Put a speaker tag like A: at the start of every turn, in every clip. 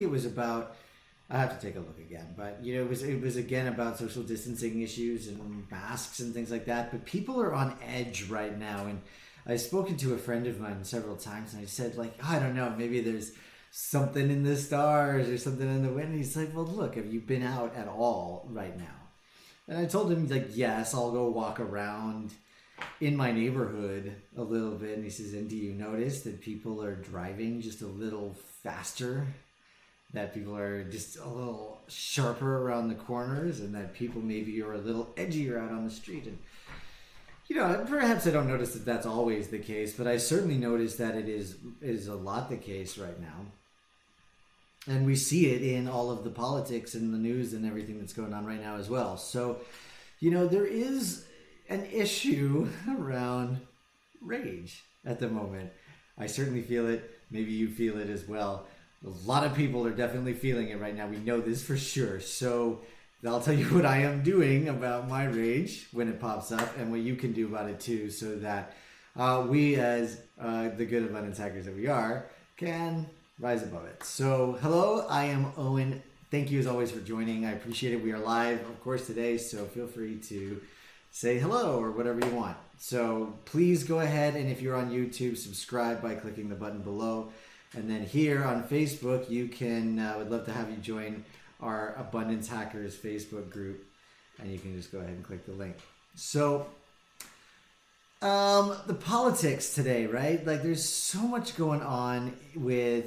A: it was about. I have to take a look again, but it was again about social distancing issues and masks and things like that. But people are on edge right now, and I've spoken to a friend of mine several times, and I said like, I don't know, maybe there's something in the stars or something in the wind. And he's like, well, look, have you been out at all right now? And I told him like, yes, I'll go walk around in my neighborhood a little bit. And he says, and do you notice that people are driving just a little faster, that people are just a little sharper around the corners, and that people maybe are a little edgier out on the street? And perhaps I don't notice that that's always the case, but I certainly notice that it is a lot the case right now. And we see it in all of the politics and the news and everything that's going on right now as well. So, there is an issue around rage at the moment. I certainly feel it. Maybe you feel it as well. A lot of people are definitely feeling it right now. We know this for sure. So I'll tell you what I am doing about my rage when it pops up, and what you can do about it too, so that we, as the good abundance hackers that we are, can rise above it. So hello, I am Owen. Thank you as always for joining. I appreciate it. We are live, of course, today, so feel free to say hello or whatever you want. So please go ahead, and if you're on YouTube, subscribe by clicking the button below. And then here on Facebook, you can, would love to have you join our Abundance Hackers Facebook group, and you can just go ahead and click the link. So, the politics today, right? Like, there's so much going on with,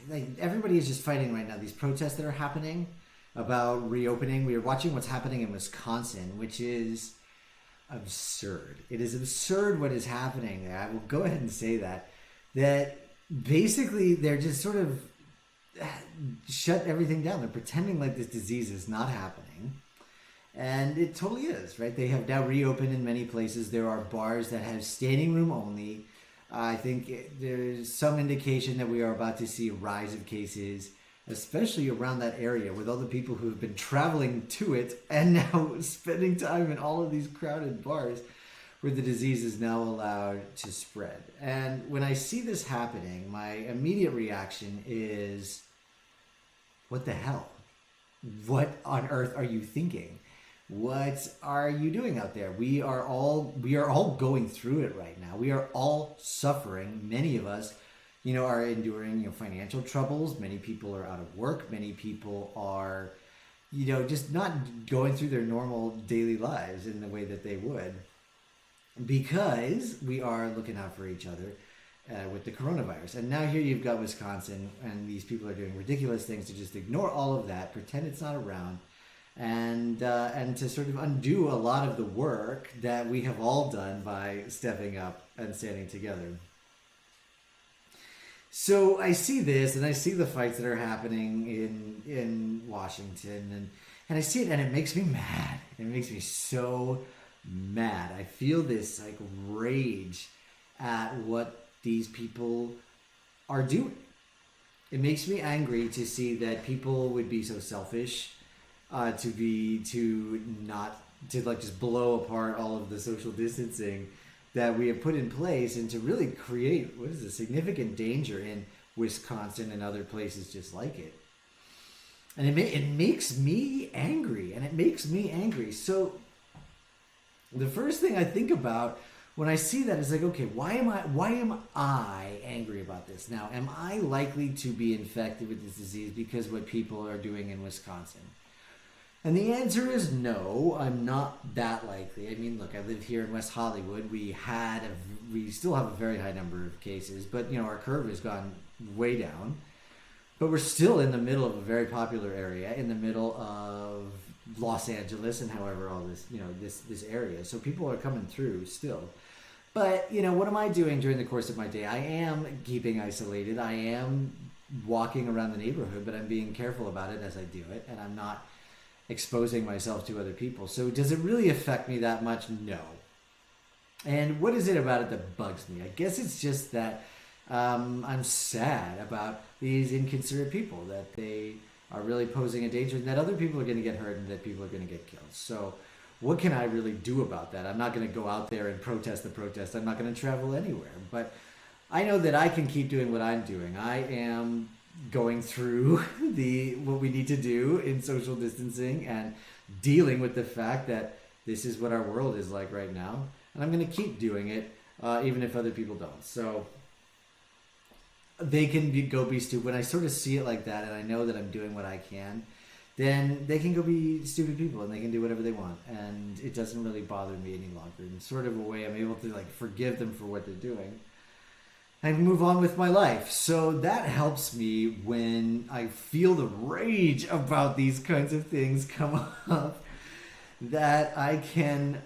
A: like, everybody is just fighting right now. These protests that are happening about reopening. We are watching what's happening in Wisconsin, which is absurd. It is absurd what is happening there. I will go ahead and say that basically they're just sort of shut everything down. They're pretending like this disease is not happening. And it totally is, right? They have now reopened in many places. There are bars that have standing room only. I think there's some indication that we are about to see a rise of cases, especially around that area with all the people who have been traveling to it and now spending time in all of these crowded bars where the disease is now allowed to spread. And when I see this happening, my immediate reaction is, what the hell? What on earth are you thinking? What are you doing out there? We are all going through it right now. We are all suffering. Many of us, are enduring, financial troubles. Many people are out of work. Many people are, just not going through their normal daily lives in the way that they would, because we are looking out for each other with the coronavirus. And now here you've got Wisconsin, and these people are doing ridiculous things to just ignore all of that, pretend it's not around, and to sort of undo a lot of the work that we have all done by stepping up and standing together. So I see this, and I see the fights that are happening in Washington, and I see it, and it makes me mad. It makes me so mad. I feel this like rage at what these people are doing. It makes me angry to see that people would be so selfish, to like just blow apart all of the social distancing that we have put in place, and to really create what is a significant danger in Wisconsin and other places just like it. And it makes me angry, and it makes me angry. So the first thing I think about when I see that is like, okay, why am I angry about this? Now, am I likely to be infected with this disease because of what people are doing in Wisconsin? And the answer is no, I'm not that likely. I mean, look, I live here in West Hollywood. We still have a very high number of cases, but our curve has gone way down. But we're still in the middle of a very popular area, in the middle of Los Angeles and however all this, this area. So people are coming through still. But, what am I doing during the course of my day? I am keeping isolated. I am walking around the neighborhood, but I'm being careful about it as I do it. And I'm not exposing myself to other people. So does it really affect me that much? No. And what is it about it that bugs me? I guess it's just that I'm sad about these inconsiderate people, that they are really posing a danger, and that other people are going to get hurt, and that people are going to get killed. So what can I really do about that? I'm not going to go out there and protest the protest. I'm not going to travel anywhere. But I know that I can keep doing what I'm doing. I am going through what we need to do in social distancing and dealing with the fact that this is what our world is like right now, and I'm going to keep doing it even if other people don't. So they can go be stupid. When I sort of see it like that, and I know that I'm doing what I can, then they can go be stupid people and they can do whatever they want, and it doesn't really bother me any longer. In sort of a way, I'm able to like forgive them for what they're doing and move on with my life. So that helps me when I feel the rage about these kinds of things come up, that I can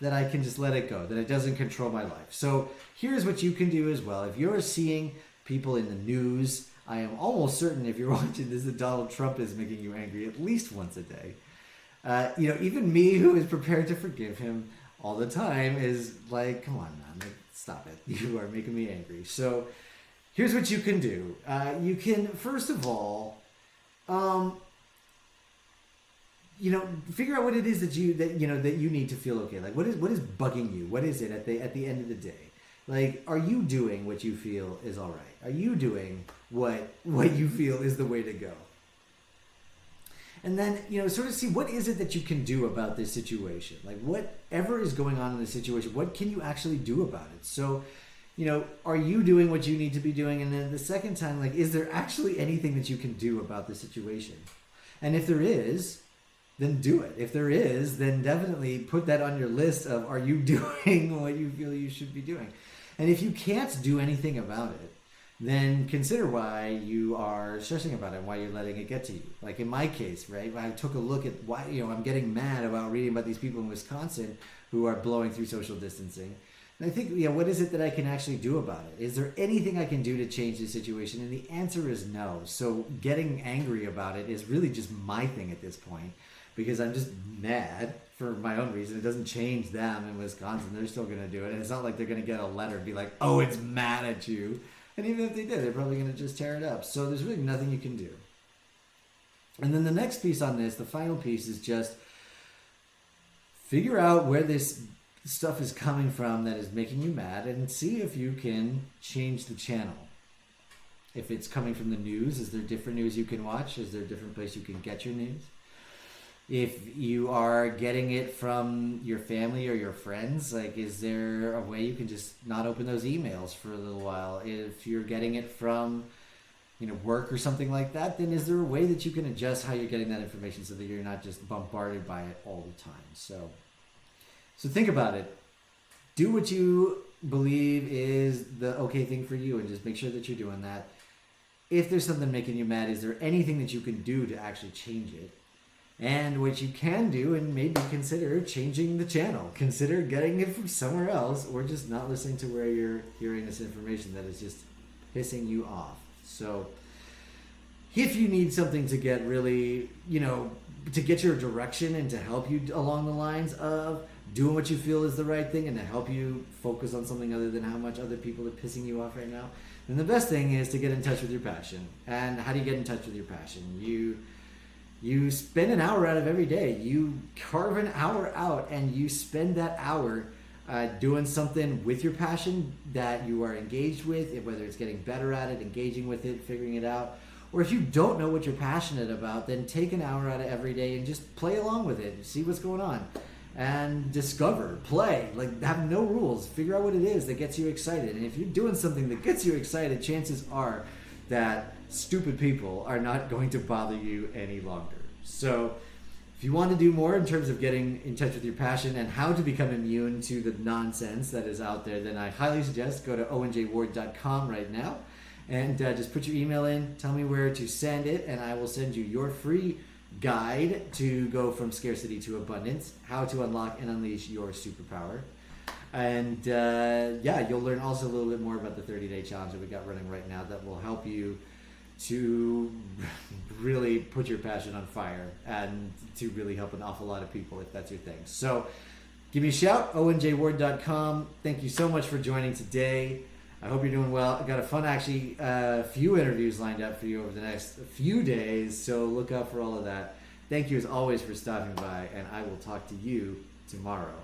A: just let it go, that it doesn't control my life. So here's what you can do as well. If you're seeing people in the news, I am almost certain if you're watching this that Donald Trump is making you angry at least once a day. Even me, who is prepared to forgive him all the time, is like, come on, man, like, stop it. You are making me angry. So here's what you can do. You can, first of all, figure out what it is that you need to feel okay. Like, what is bugging you? What is it at the end of the day? Like, are you doing what you feel is all right? Are you doing what you feel is the way to go? And then, sort of see what is it that you can do about this situation? Like, whatever is going on in this situation, what can you actually do about it? So, are you doing what you need to be doing? And then the second time, like, is there actually anything that you can do about the situation? And if there is, then do it. If there is, then definitely put that on your list of, are you doing what you feel you should be doing? And if you can't do anything about it, then consider why you are stressing about it, why you're letting it get to you. Like in my case, right? I took a look at why, I'm getting mad about reading about these people in Wisconsin who are blowing through social distancing. And I think, what is it that I can actually do about it? Is there anything I can do to change the situation? And the answer is no. So getting angry about it is really just my thing at this point, because I'm just mad for my own reason. It doesn't change them in Wisconsin. They're still going to do it. And it's not like they're going to get a letter and be like, oh, it's mad at you. And even if they did, they're probably going to just tear it up. So there's really nothing you can do. And then the next piece on this, the final piece, is just figure out where this stuff is coming from that is making you mad and see if you can change the channel. If it's coming from the news, is there different news you can watch? Is there a different place you can get your news? If you are getting it from your family or your friends, like, is there a way you can just not open those emails for a little while? If you're getting it from, work or something like that, then is there a way that you can adjust how you're getting that information so that you're not just bombarded by it all the time? So think about it. Do what you believe is the okay thing for you, and just make sure that you're doing that. If there's something making you mad, is there anything that you can do to actually change it? And what you can do, and maybe consider changing the channel. Consider getting it from somewhere else, or just not listening to where you're hearing this information that is just pissing you off. So if you need something to get really, to get your direction and to help you along the lines of doing what you feel is the right thing and to help you focus on something other than how much other people are pissing you off right now, then the best thing is to get in touch with your passion. And how do you get in touch with your passion? You spend an hour out of every day. You carve an hour out and you spend that hour doing something with your passion that you are engaged with, whether it's getting better at it, engaging with it, figuring it out. Or if you don't know what you're passionate about, then take an hour out of every day and just play along with it. See what's going on. And discover, play, like, have no rules. Figure out what it is that gets you excited. And if you're doing something that gets you excited, chances are that stupid people are not going to bother you any longer. So if you want to do more in terms of getting in touch with your passion and how to become immune to the nonsense that is out there, then I highly suggest go to owenjward.com right now and just put your email in, tell me where to send it, and I will send you your free guide to go from scarcity to abundance, how to unlock and unleash your superpower. And you'll learn also a little bit more about the 30-day challenge that we got running right now that will help you to really put your passion on fire and to really help an awful lot of people if that's your thing. So give me a shout, owenjward.com. Thank you so much for joining today. I hope you're doing well. I got a fun, few interviews lined up for you over the next few days, so look out for all of that. Thank you as always for stopping by, and I will talk to you tomorrow.